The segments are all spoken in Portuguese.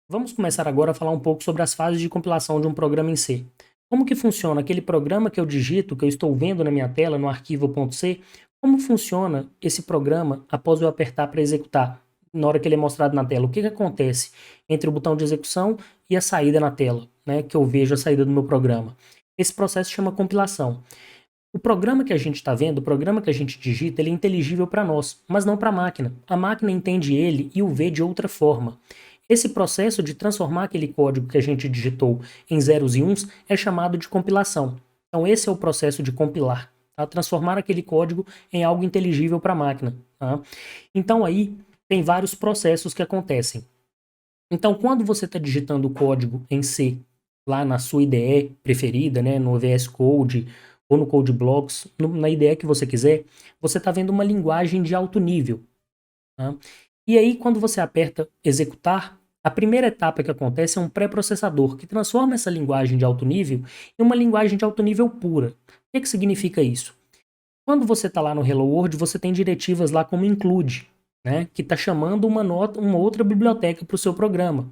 Vamos começar agora a falar um pouco sobre as fases de compilação de um programa em C. Como que funciona aquele programa que eu digito, que eu estou vendo na minha tela, no arquivo .c, como funciona esse programa após eu apertar para executar, na hora que ele é mostrado na tela? O que que acontece entre o botão de execução e a saída na tela, né, que eu vejo a saída do meu programa? Esse processo chama compilação. O programa que a gente está vendo, o programa que a gente digita, ele é inteligível para nós, mas não para a máquina. A máquina entende ele e o vê de outra forma. Esse processo de transformar aquele código que a gente digitou em zeros e uns é chamado de compilação. Então esse é o processo de compilar, tá? Transformar aquele código em algo inteligível para a máquina. Tá? Então aí tem vários processos que acontecem. Então quando você está digitando o código em C, lá na sua IDE preferida, né, no VS Code ou no CodeBlocks, na IDE que você quiser, você está vendo uma linguagem de alto nível. Tá? E aí, quando você aperta executar, a primeira etapa que acontece é um pré-processador que transforma essa linguagem de alto nível em uma linguagem de alto nível pura. O que significa isso? Quando você está lá no Hello World, você tem diretivas lá como include, né, que está chamando uma outra biblioteca para o seu programa.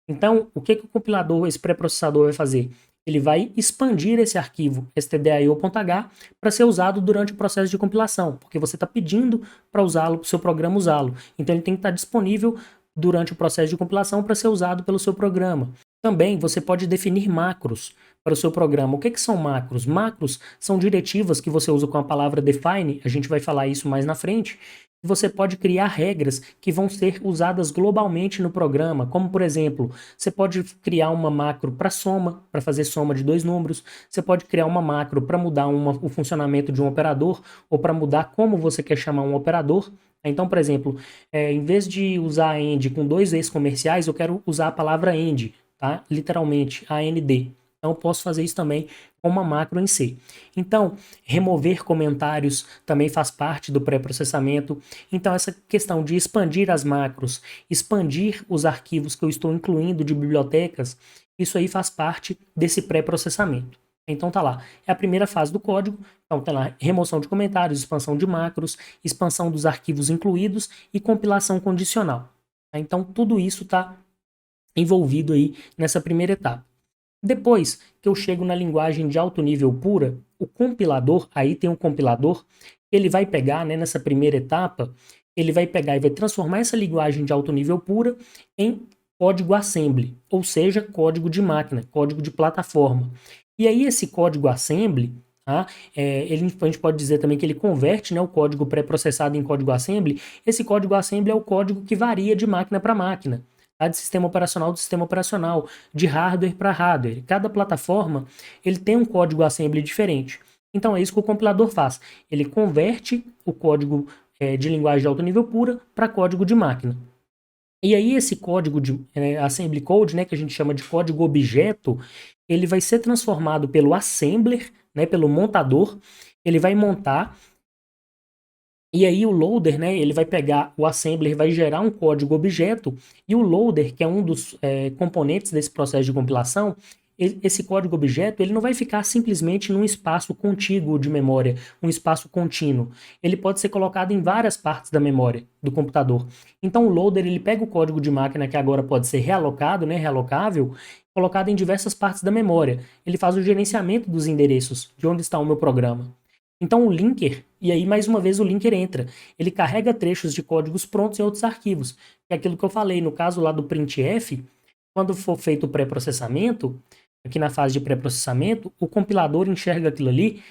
Então, o que o compilador, esse pré-processador vai fazer? Ele vai expandir esse arquivo stdio.h para ser usado durante o processo de compilação, porque você está pedindo para usá-lo, para o seu programa usá-lo. Então ele tem que estar disponível durante o processo de compilação para ser usado pelo seu programa. Também você pode definir macros para o seu programa. O que são macros? Macros são diretivas que você usa com a palavra define, a gente vai falar isso mais na frente. Você pode criar regras que vão ser usadas globalmente no programa, como por exemplo, você pode criar uma macro para soma, para fazer soma de dois números, você pode criar uma macro para mudar o funcionamento de um operador, ou para mudar como você quer chamar um operador. Então, por exemplo, em vez de usar AND com dois E's comerciais, eu quero usar a palavra AND, tá? Literalmente, AND. Então, eu posso fazer isso também com uma macro em C. Então, remover comentários também faz parte do pré-processamento. Então, essa questão de expandir as macros, expandir os arquivos que eu estou incluindo de bibliotecas, isso aí faz parte desse pré-processamento. Então tá lá, é a primeira fase do código, então tem lá remoção de comentários, expansão de macros, expansão dos arquivos incluídos e compilação condicional. Então tudo isso está envolvido aí nessa primeira etapa. Depois que eu chego na linguagem de alto nível pura, o compilador, aí tem um compilador, ele vai pegar, né, nessa primeira etapa, ele vai pegar e vai transformar essa linguagem de alto nível pura em código assembly, ou seja, código de máquina, código de plataforma. E aí esse código assembly, tá, a gente pode dizer também que ele converte, né, o código pré-processado em código assembly. Esse código assembly é o código que varia de máquina para máquina, tá, de sistema operacional, de hardware para hardware. Cada plataforma ele tem um código assembly diferente. Então é isso que o compilador faz. Ele converte o código de linguagem de alto nível pura para código de máquina. E aí esse código de assembly code, né, que a gente chama de código objeto, ele vai ser transformado pelo assembler, né, pelo montador. Ele vai montar. E aí o loader, né, ele vai pegar o assembler, vai gerar um código objeto, e o loader, que é um dos componentes desse processo de compilação, esse código objeto, ele não vai ficar simplesmente num espaço contíguo de memória, um espaço contínuo. Ele pode ser colocado em várias partes da memória do computador. Então o loader, ele pega o código de máquina que agora pode ser realocado, né, realocável, colocado em diversas partes da memória. Ele faz o gerenciamento dos endereços, de onde está o meu programa. Então o linker, e aí mais uma vez o linker entra, ele carrega trechos de códigos prontos em outros arquivos, que é aquilo que eu falei, no caso lá do printf, quando for feito o pré-processamento, aqui na fase de pré-processamento, o compilador enxerga aquilo ali,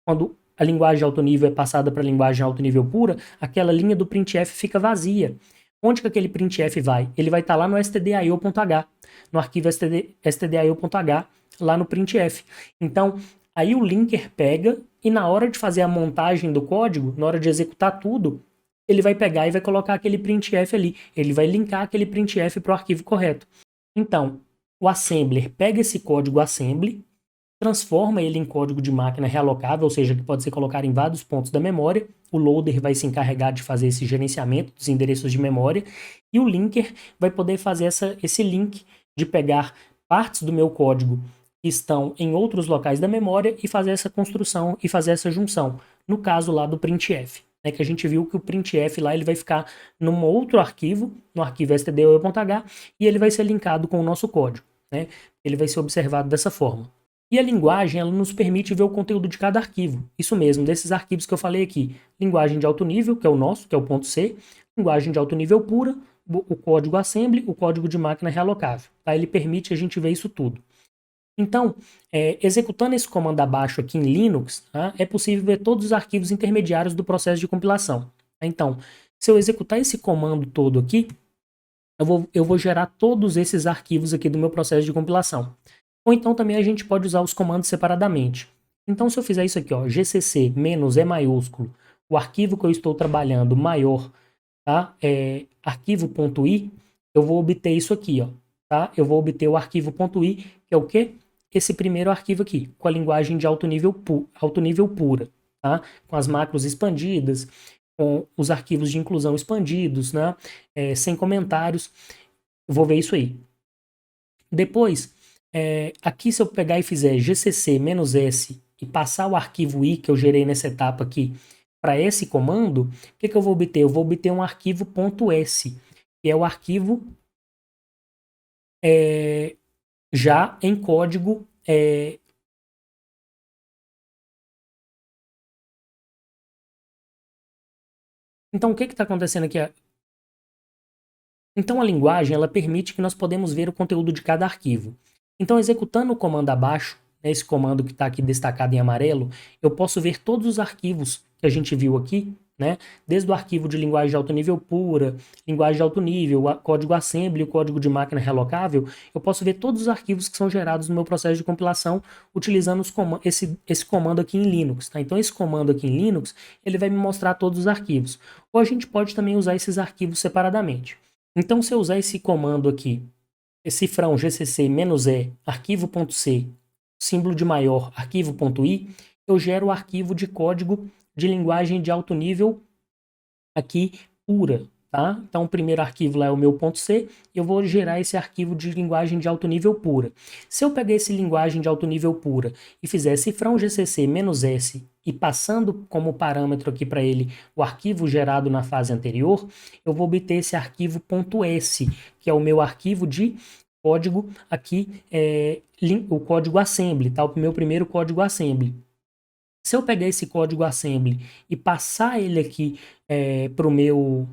quando a linguagem alto nível é passada para a linguagem alto nível pura, aquela linha do printf fica vazia. Onde que aquele printf vai? Ele vai estar lá no stdio.h, no arquivo stdio.h, lá no printf. Então, aí o linker pega e na hora de fazer a montagem do código, na hora de executar tudo, ele vai pegar e vai colocar aquele printf ali. Ele vai linkar aquele printf para o arquivo correto. Então, o assembler pega esse código assembly, transforma ele em código de máquina realocável, ou seja, que pode ser colocado em vários pontos da memória. O loader vai se encarregar de fazer esse gerenciamento dos endereços de memória, e o linker vai poder fazer esse link de pegar partes do meu código que estão em outros locais da memória e fazer essa construção e fazer essa junção, no caso lá do printf. né, que a gente viu que o printf lá ele vai ficar num outro arquivo, no arquivo stdio.h, e ele vai ser linkado com o nosso código, né? Ele vai ser observado dessa forma. E a linguagem, ela nos permite ver o conteúdo de cada arquivo. Isso mesmo, desses arquivos que eu falei aqui. Linguagem de alto nível, que é o nosso, que é o ponto C. Linguagem de alto nível pura, o código assembly, o código de máquina realocável. Tá? Ele permite a gente ver isso tudo. Então, executando esse comando abaixo aqui em Linux, tá? É possível ver todos os arquivos intermediários do processo de compilação. Então, se eu executar esse comando todo aqui, eu vou gerar todos esses arquivos aqui do meu processo de compilação. Ou então também a gente pode usar os comandos separadamente. Então, se eu fizer isso aqui, ó, gcc -e maiúsculo, o arquivo que eu estou trabalhando maior, tá? Arquivo.i, eu vou obter isso aqui, ó, tá? Eu vou obter o arquivo.i, que é o quê? Esse primeiro arquivo aqui, com a linguagem de alto nível pura, tá? Com as macros expandidas, com os arquivos de inclusão expandidos, né? Sem comentários. Eu vou ver isso aí. Depois, aqui se eu pegar e fizer gcc -s e passar o arquivo i que eu gerei nessa etapa aqui para esse comando, o que eu vou obter? Eu vou obter um arquivo .s, que é o arquivo já em código Então, o que está acontecendo aqui? Então, a linguagem ela permite que nós podemos ver o conteúdo de cada arquivo. Então, executando o comando abaixo, né, esse comando que está aqui destacado em amarelo, eu posso ver todos os arquivos que a gente viu aqui, né? Desde o arquivo de linguagem de alto nível pura, linguagem de alto nível, código assembly, o código de máquina relocável, eu posso ver todos os arquivos que são gerados no meu processo de compilação utilizando esse comando aqui em Linux. Tá? Então, esse comando aqui em Linux, ele vai me mostrar todos os arquivos. Ou a gente pode também usar esses arquivos separadamente. Então, se eu usar esse comando aqui, esse cifrão gcc -e arquivo.c, símbolo de maior arquivo.i, eu gero o arquivo de código de linguagem de alto nível aqui pura, tá? Então, o primeiro arquivo lá é o meu .c, eu vou gerar esse arquivo de linguagem de alto nível pura. Se eu pegar esse linguagem de alto nível pura e fizer cifrão gcc -s e passando como parâmetro aqui para ele o arquivo gerado na fase anterior, eu vou obter esse arquivo .s, que é o meu arquivo de código aqui, o código assembly, tá? O meu primeiro código assembly. Se eu pegar esse código assembly e passar ele aqui para o meu,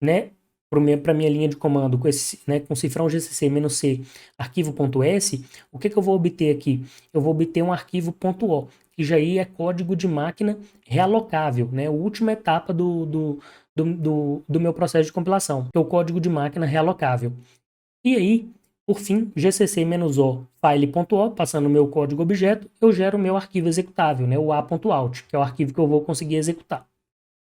né, para minha linha de comando com esse, né, com cifrão gcc -c arquivo.s, o que eu vou obter aqui? Eu vou obter um arquivo .o, que já aí é código de máquina realocável, né, a última etapa do meu processo de compilação, que é o código de máquina realocável. E aí, por fim, gcc-o file.o, passando o meu código objeto, eu gero o meu arquivo executável, né, o a.out, que é o arquivo que eu vou conseguir executar.